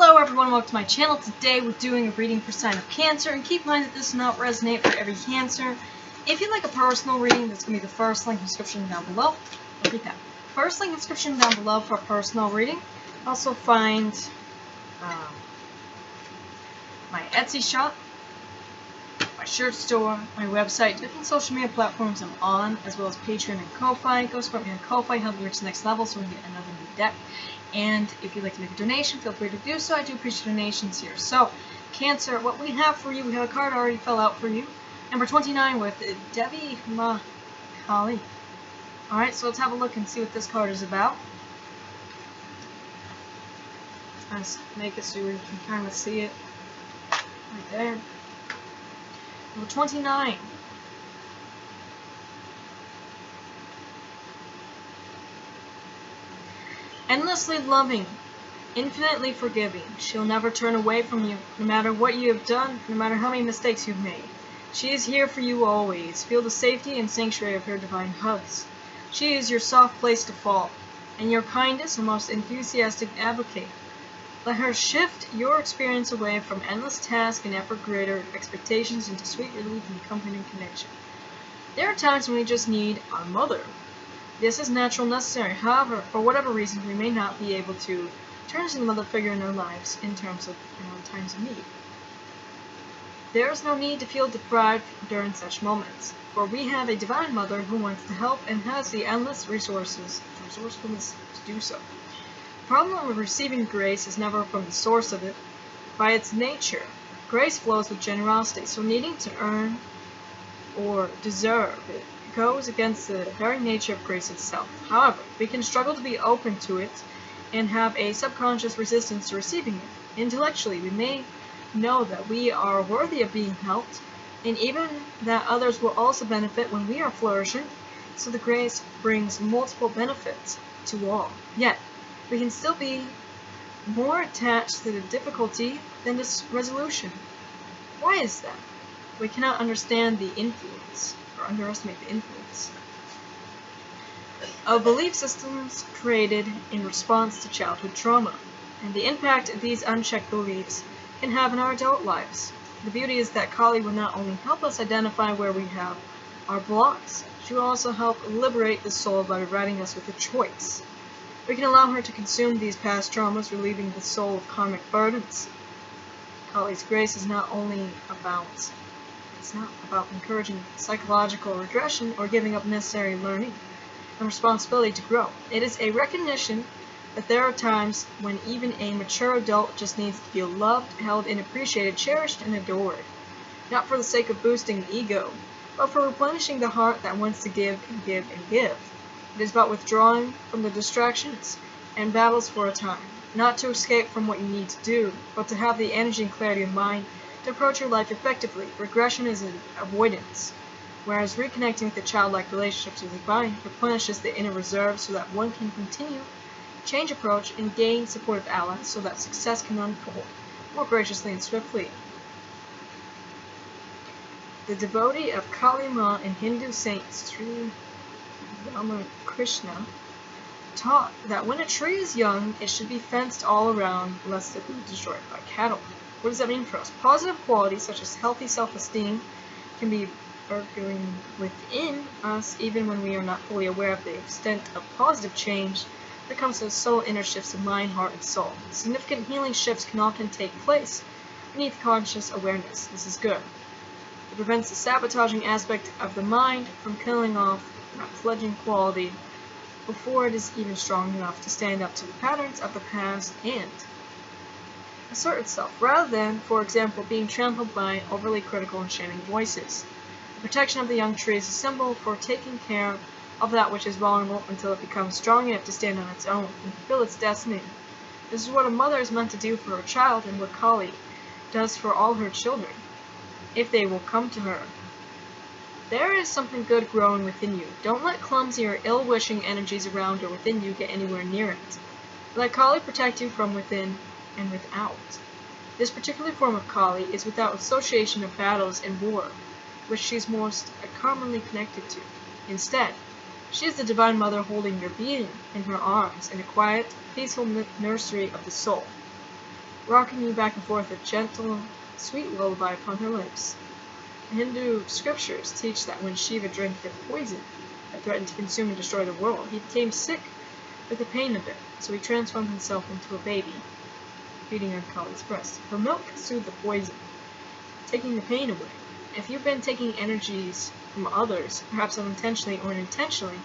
Hello everyone, welcome to my channel. Today we're doing a reading for sign of Cancer, and keep in mind that this does not resonate for every Cancer. If you'd like a personal reading, that's going to be the first link in the description down below. Repeat that. First link in the description down below for a personal reading. Also find my Etsy shop, my shirt store, my website, different social media platforms I'm on, as well as Patreon and Ko-Fi. Go support me on Ko-Fi, help me reach the next level so we can get another new deck. And if you'd like to make a donation, feel free to do so. I do appreciate donations here. So, Cancer, what we have for you, we have a card already fell out for you. Number 29 with Devi Kali. Alright, so let's have a look and see what this card is about. Let's make it so you can kind of see it right there. Number 29. Endlessly loving, infinitely forgiving. She'll never turn away from you, no matter what you have done, no matter how many mistakes you've made. She is here for you always. Feel the safety and sanctuary of her divine hugs. She is your soft place to fall, and your kindest and most enthusiastic advocate. Let her shift your experience away from endless task and ever greater expectations into sweet relief and comforting connection. There are times when we just need our mother. This is natural and necessary. However, for whatever reason, we may not be able to turn to the mother figure in our lives in terms of times of need. There is no need to feel deprived during such moments, for we have a divine mother who wants to help and has the endless resourcefulness to do so. The problem with receiving grace is never from the source of it. By its nature, grace flows with generosity, so needing to earn or deserve it goes against the very nature of grace itself. However, we can struggle to be open to it and have a subconscious resistance to receiving it. Intellectually, we may know that we are worthy of being helped, and even that others will also benefit when we are flourishing, so the grace brings multiple benefits to all. Yet, we can still be more attached to the difficulty than this resolution. Why is that? We cannot understand the influence, or underestimate the influence of belief systems created in response to childhood trauma, and the impact these unchecked beliefs can have in our adult lives. The beauty is that Kali will not only help us identify where we have our blocks, she will also help liberate the soul by providing us with a choice. We can allow her to consume these past traumas, relieving the soul of karmic burdens. Kali's grace is not only about It's not about encouraging psychological regression or giving up necessary learning and responsibility to grow. It is a recognition that there are times when even a mature adult just needs to feel loved, held, and appreciated, cherished, and adored. Not for the sake of boosting the ego, but for replenishing the heart that wants to give and give and give. It is about withdrawing from the distractions and battles for a time, not to escape from what you need to do, but to have the energy and clarity of mind to approach your life effectively. Regression is an avoidance, whereas reconnecting with the childlike relationships with the divine replenishes the inner reserve so that one can continue, change approach, and gain supportive allies so that success can unfold more graciously and swiftly. The devotee of Kali Ma and Hindu saints Sri Ramakrishna taught that when a tree is young, it should be fenced all around lest it be destroyed by cattle. What does that mean for us? Positive qualities such as healthy self-esteem can be burgeoning within us even when we are not fully aware of the extent of positive change that comes with subtle inner shifts of mind, heart, and soul. Significant healing shifts can often take place beneath conscious awareness. This is good. It prevents the sabotaging aspect of the mind from killing off that fledgling quality before it is even strong enough to stand up to the patterns of the past and assert itself, rather than, for example, being trampled by overly critical and shaming voices. The protection of the young tree is a symbol for taking care of that which is vulnerable until it becomes strong enough to stand on its own and fulfill its destiny. This is what a mother is meant to do for her child, and what Kali does for all her children, if they will come to her. There is something good growing within you. Don't let clumsy or ill-wishing energies around or within you get anywhere near it. Let Kali protect you from within and without. This particular form of Kali is without association of battles and war, which she is most commonly connected to. Instead, she is the Divine Mother holding your being in her arms in a quiet, peaceful nursery of the soul. rocking you back and forth, a gentle, sweet lullaby upon her lips. The Hindu scriptures teach that when Shiva drank the poison that threatened to consume and destroy the world, he became sick with the pain of it, so he transformed himself into a baby, feeding on Kali's breast. Her milk soothed the poison, taking the pain away. If you've been taking energies from others, perhaps unintentionally or intentionally,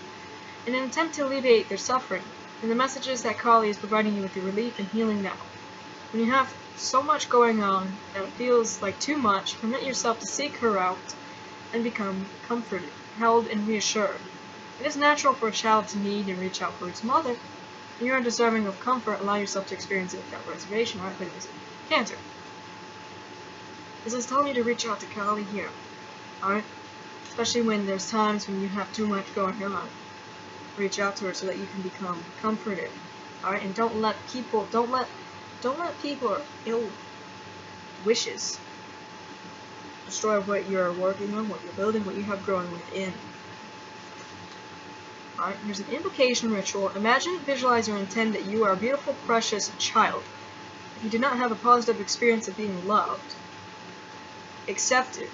in an attempt to alleviate their suffering, then the message is that Kali is providing you with the relief and healing now. When you have so much going on that it feels like too much, permit yourself to seek her out and become comforted, held, and reassured. It is natural for a child to need and reach out for its mother. When you are deserving of comfort, allow yourself to experience it without reservation. Alright, but it's Cancer. This is telling you to reach out to Kali here. Alright? Especially when there's times when you have too much going on. Reach out to her so that you can become comforted. Alright? And don't let people or ill wishes destroy what you're working on, what you're building, what you have growing within. Alright, here's an invocation ritual. Imagine, visualize, or intend that you are a beautiful, precious child. If you do not have a positive experience of being loved, accepted,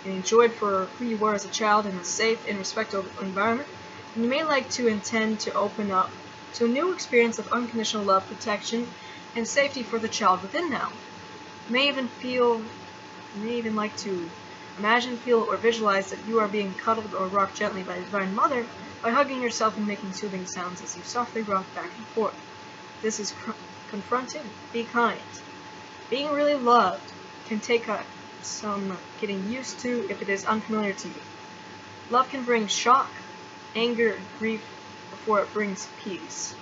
and enjoyed for who you were as a child in a safe and respectful environment, then you may like to intend to open up to a new experience of unconditional love, protection, and safety for the child within now. You may even like to imagine, feel, or visualize that you are being cuddled or rocked gently by the Divine Mother by hugging yourself and making soothing sounds as you softly rock back and forth. This is confronting. Be kind. Being really loved can take some getting used to if it is unfamiliar to you. Love can bring shock, anger, and grief before it brings peace.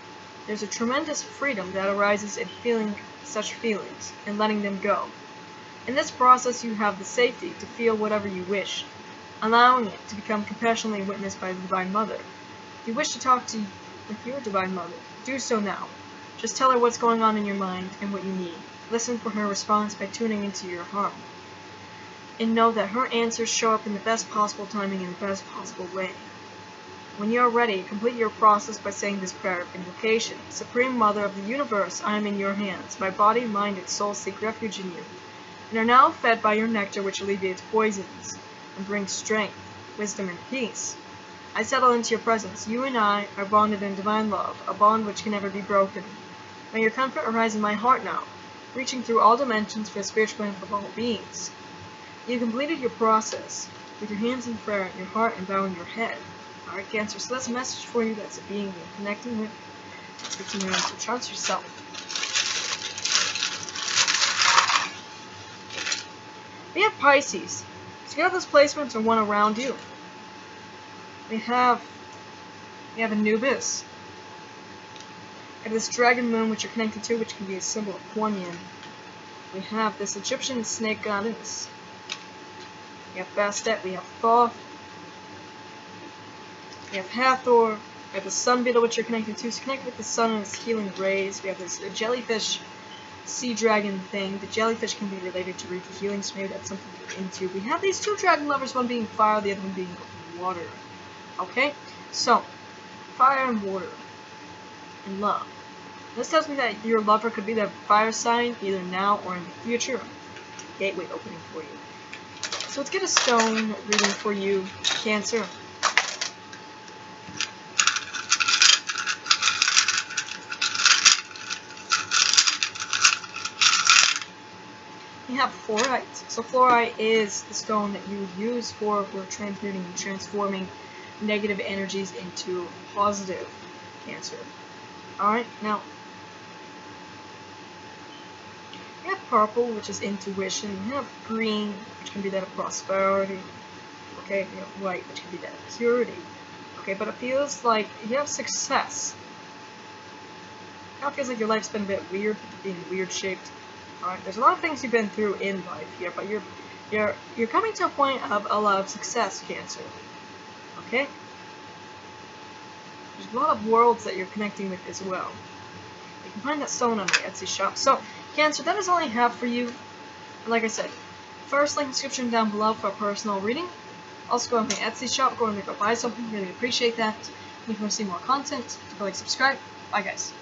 There's a tremendous freedom that arises in feeling such feelings and letting them go. In this process, you have the safety to feel whatever you wish, allowing it to become compassionately witnessed by the Divine Mother. If you wish to talk with your Divine Mother, do so now. Just tell her what's going on in your mind and what you need. Listen for her response by tuning into your heart. And know that her answers show up in the best possible timing and the best possible way. When you are ready, complete your process by saying this prayer of invocation. Supreme Mother of the Universe, I am in your hands. My body, mind, and soul seek refuge in you, and are now fed by your nectar which alleviates poisons and brings strength, wisdom, and peace. I settle into your presence. You and I are bonded in divine love, a bond which can never be broken. May your comfort arise in my heart now, reaching through all dimensions for the spiritual benefit of all beings. You completed your process with your hands in prayer, your heart, and bowing your head. Alright, Cancer, so that's a message for you. That's a being you're connecting with. You can trust yourself. We have Pisces. So you have those placements or one around you. We have Anubis. We have this dragon moon which you're connected to, which can be a symbol of Kuan Yin. We have this Egyptian snake goddess. We have Bastet. We have Thoth. We have Hathor. We have the sun beetle which you're connected to. So connect with the sun and its healing rays. We have this jellyfish sea dragon thing. The jellyfish can be related to Reiki healing, so maybe that's something to get into. We have these two dragon lovers, one being fire, the other one being water. Okay? So, fire and water. And love. This tells me that your lover could be the fire sign, either now or in the future. Gateway opening for you. So let's get a stone reading for you, Cancer. We have fluorite. So fluorite is the stone that you use for transmuting and transforming negative energies into positive, Cancer. Alright, now we have purple, which is intuition. We have green, which can be that of prosperity. Okay, we have white, which can be that of purity. Okay, but it feels like you have success. It kind of feels like your life's been a bit weird, being weird shaped. Alright, there's a lot of things you've been through in life here, but you're coming to a point of a lot of success, Cancer. Okay? There's a lot of worlds that you're connecting with as well. You can find that stone on the Etsy shop. So, Cancer, that is all I have for you. And like I said, first link description down below for a personal reading. Also go on the Etsy shop, go in there, go buy something. Really appreciate that. If you want to see more content, go like, subscribe. Bye guys.